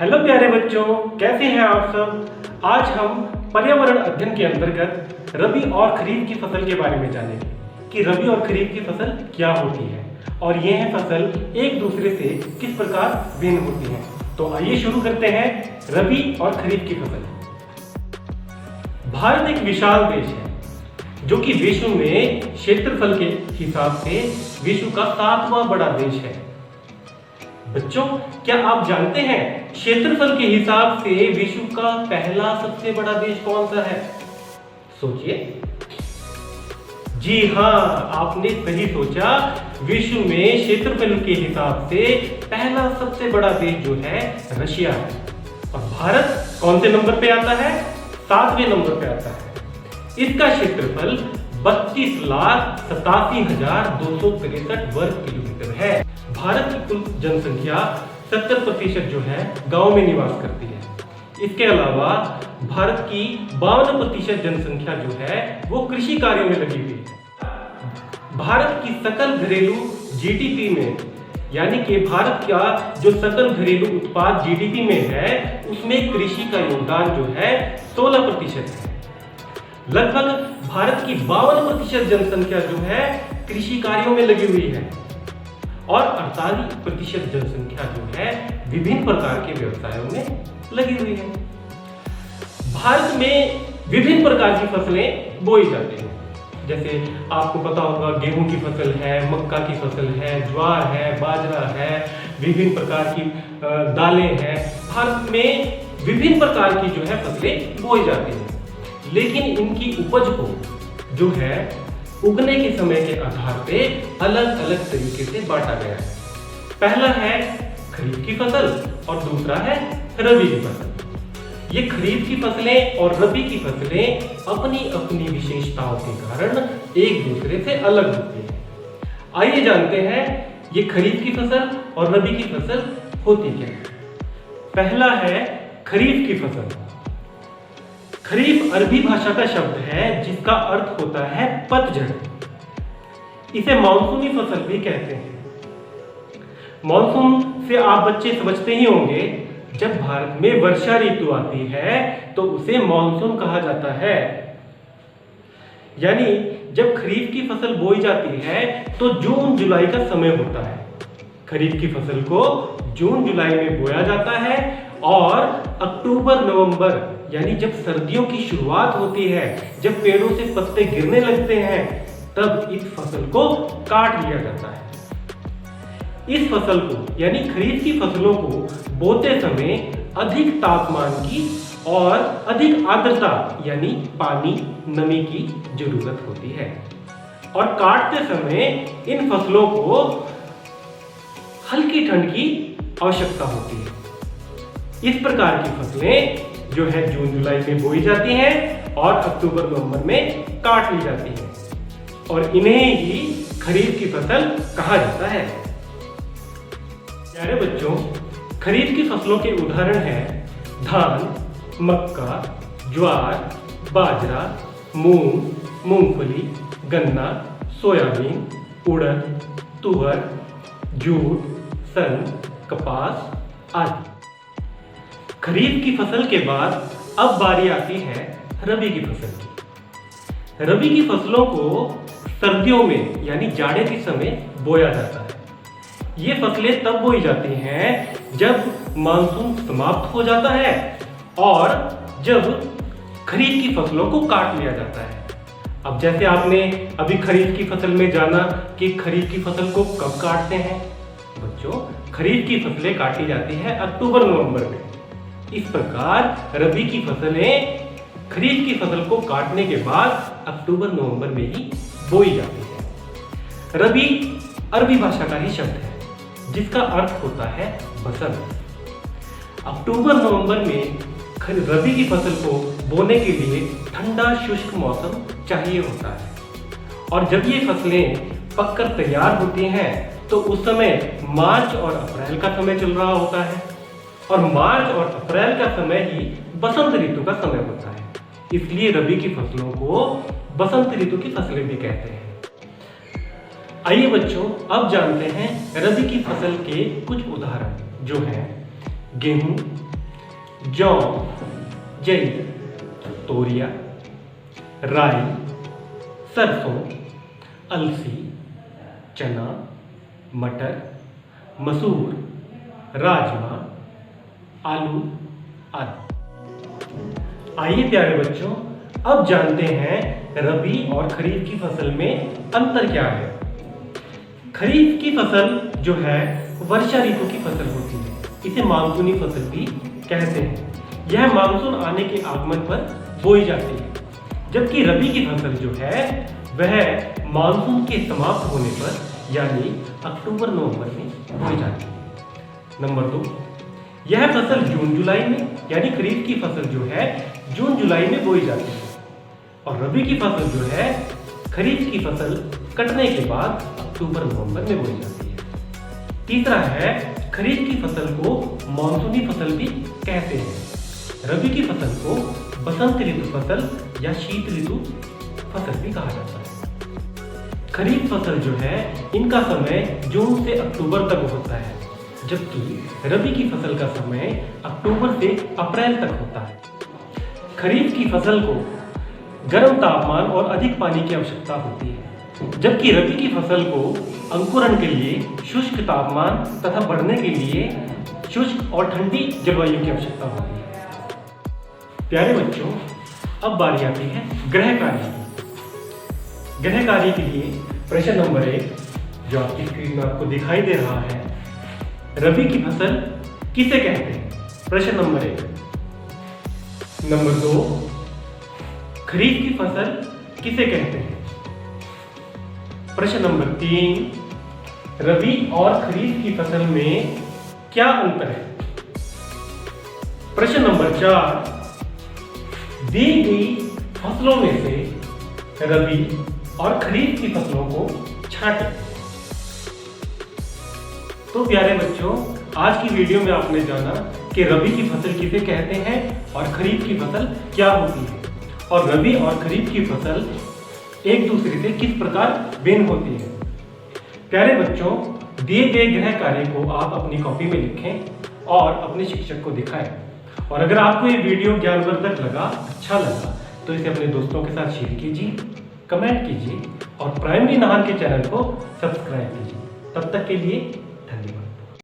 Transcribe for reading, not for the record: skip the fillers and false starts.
Hello प्यारे बच्चों, कैसे हैं आप सब। आज हम पर्यावरण अध्ययन के अंतर्गत रबी और खरीफ की फसल के बारे में जानेंगे कि रबी और खरीफ की फसल क्या होती है और यह फसल एक दूसरे से किस प्रकार भिन्न होती है। तो आइए शुरू करते हैं रबी और खरीफ की फसल। भारत एक विशाल देश है जो कि विश्व में क्षेत्रफल के हिसाब से विश्व का 7वां बड़ा देश है। बच्चों, क्या आप जानते हैं क्षेत्रफल के हिसाब से विश्व का पहला सबसे बड़ा देश कौन सा है? सोचिए। जी हाँ, आपने सही सोचा। विश्व में क्षेत्रफल के हिसाब से पहला सबसे बड़ा देश जो है रशिया है। और भारत कौन से नंबर पे आता है? 7वें नंबर पे आता है। इसका क्षेत्रफल 32,87,263 वर्ग किलोमीटर है। भारत की कुल जनसंख्या 70% जो है गांव में निवास करती है। इसके अलावा भारत की 52% जनसंख्या जो है वो कृषि कार्यों में लगी हुई है। भारत की सकल घरेलू जीडीपी में, यानी कि भारत का जो सकल घरेलू उत्पाद जीडीपी में है, उसमें कृषि का योगदान जो है 16% है। लगभग भारत की 52% जनसंख्या जो है कृषि कार्यों में लगी हुई है और 48% जनसंख्या जो है विभिन्न प्रकार के व्यवसायों में लगी हुई है। भारत में विभिन्न प्रकार की फसलें बोई जाती हैं। जैसे आपको पता होगा, गेहूं की फसल है, मक्का की फसल है, ज्वार है, बाजरा है, विभिन्न प्रकार की दालें हैं। भारत में विभिन्न प्रकार की जो है फसलें बोई जाती हैं, लेकिन इनकी उपज को जो है उगने के समय के आधार पे अलग अलग तरीके से बांटा गया है। पहला है खरीफ की फसल और दूसरा है रबी की फसल। ये खरीफ की फसलें और रबी की फसलें अपनी अपनी विशेषताओं के कारण एक दूसरे से अलग होती हैं। आइए जानते हैं ये खरीफ की फसल और रबी की फसल होती क्या है। पहला है खरीफ की फसल। खरीफ अरबी भाषा का शब्द है जिसका अर्थ होता है पतझड़। इसे मानसूनी फसल भी कहते हैं। मानसून से आप बच्चे समझते ही होंगे, जब भारत में वर्षा ऋतु आती है तो उसे मानसून कहा जाता है। यानी जब खरीफ की फसल बोई जाती है तो जून जुलाई का समय होता है। खरीफ की फसल को जून जुलाई में बोया जाता है और अक्टूबर नवंबर, यानी जब सर्दियों की शुरुआत होती है, जब पेड़ों से पत्ते गिरने लगते हैं, तब इस फसल को काट लिया जाता है। इस फसल को, यानी खरीफ की फसलों को बोते समय अधिक तापमान की और अधिक आर्द्रता यानी पानी नमी की जरूरत होती है और काटते समय इन फसलों को हल्की ठंड की आवश्यकता होती है। इस प्रकार की फसलें जो है जून जुलाई में बोई जाती हैं और अक्टूबर नवंबर में काट ली जाती हैं और इन्हें ही खरीफ की फसल कहा जाता है। प्यारे बच्चों, खरीफ की फसलों के उदाहरण हैं धान, मक्का, ज्वार, बाजरा, मूंग, मूंगफली, गन्ना, सोयाबीन, उड़द, तुअर, जूट, सन, कपास आदि। खरीफ की फसल के बाद अब बारी आती है रबी की फसल की। रबी की फसलों को सर्दियों में, यानी जाड़े के समय बोया जाता है। ये फसलें तब बोई जाती हैं जब मानसून समाप्त हो जाता है और जब खरीफ की फसलों को काट लिया जाता है। अब जैसे आपने अभी खरीफ की फसल में जाना कि खरीफ की फसल को कब काटते हैं। बच्चों, खरीफ की फसलें काटी जाती है अक्टूबर नवंबर में। इस प्रकार रबी की फसलें खरीफ की फसल को काटने के बाद अक्टूबर नवंबर में ही बोई जाती है। रबी अरबी भाषा का ही शब्द है जिसका अर्थ होता है बसंत। अक्टूबर नवंबर में रबी की फसल को बोने के लिए ठंडा शुष्क मौसम चाहिए होता है और जब ये फसलें पककर तैयार होती हैं तो उस समय मार्च और अप्रैल का समय चल रहा होता है और मार्च और अप्रैल का समय ही बसंत ऋतु का समय होता है। इसलिए रबी की फसलों को बसंत ऋतु की फसलें भी कहते हैं। आइए बच्चों, अब जानते हैं रबी की फसल के कुछ उदाहरण जो हैं गेहूं, जौ, जई, तोरिया, राई, सरसों, अलसी, चना, मटर, मसूर, राजमा, आलू आदि। आइए प्यारे बच्चों, अब जानते हैं रबी और खरीफ की फसल में अंतर क्या है। खरीफ की फसल जो है वर्षा ऋतु की फसल होती है, इसे मानसूनी फसल भी कहते हैं। यह मानसून आने के आगमन पर बोई जाती है, जबकि रबी की फसल जो है वह मानसून के समाप्त होने पर यानी अक्टूबर-नवंबर में बोई जाती है। नंबर 2, यह फसल जून-जुलाई में यानी खरीफ की फसल जो है जून-जुलाई में बोई जाती है और रबी की फसल जो है खरीफ की फसल कटने के बाद अक्टूबर-नवंबर में बोई जाती है। तीसरा है खरीफ की फसल को मानसूनी फसल भी कहते हैं। रबी की फसल को बसंत ऋतु फसल या शीत ऋतु फसल भी कहा जाता है। खरीफ फसल जो है इनका समय जून से अक्टूबर तक होता है, जबकि रबी की फसल का समय अक्टूबर से अप्रैल तक होता है। खरीफ की फसल को गर्म तापमान और अधिक पानी की आवश्यकता होती है, जबकि रबी की फसल को अंकुरण के लिए शुष्क तापमान तथा बढ़ने के लिए शुष्क और ठंडी जलवायु की आवश्यकता होती है। प्यारे बच्चों, अब बारी आती है ग्रह कार्य की। ग्रह कार्य के लिए प्रश्न नंबर 1 जो आपकी स्क्रीन में आपको दिखाई दे रहा है, रबी की फसल किसे कहते हैं? प्रश्न नंबर 1। नंबर 2, खरीफ की फसल किसे कहते हैं? प्रश्न नंबर 3, रबी और खरीफ की फसल में क्या अंतर है? प्रश्न नंबर 4, दी गई फसलों में से रबी और खरीफ की फसलों को छांटें। तो प्यारे बच्चों, आज की वीडियो में आपने जाना कि रबी की फसल किसे कहते हैं और खरीफ की फसल क्या होती है और रबी और खरीफ की फसल एक दूसरे से किस प्रकार भिन्न होती है। प्यारे बच्चों, दिए गए गृह कार्य को आप अपनी कॉपी में लिखें और अपने शिक्षक को दिखाएं। और अगर आपको ये वीडियो ज्ञानवर्धक लगा, अच्छा लगा, तो इसे अपने दोस्तों के साथ शेयर कीजिए, कमेंट कीजिए और प्राइमरी नाहन के चैनल को सब्सक्राइब कीजिए। तब तक के लिए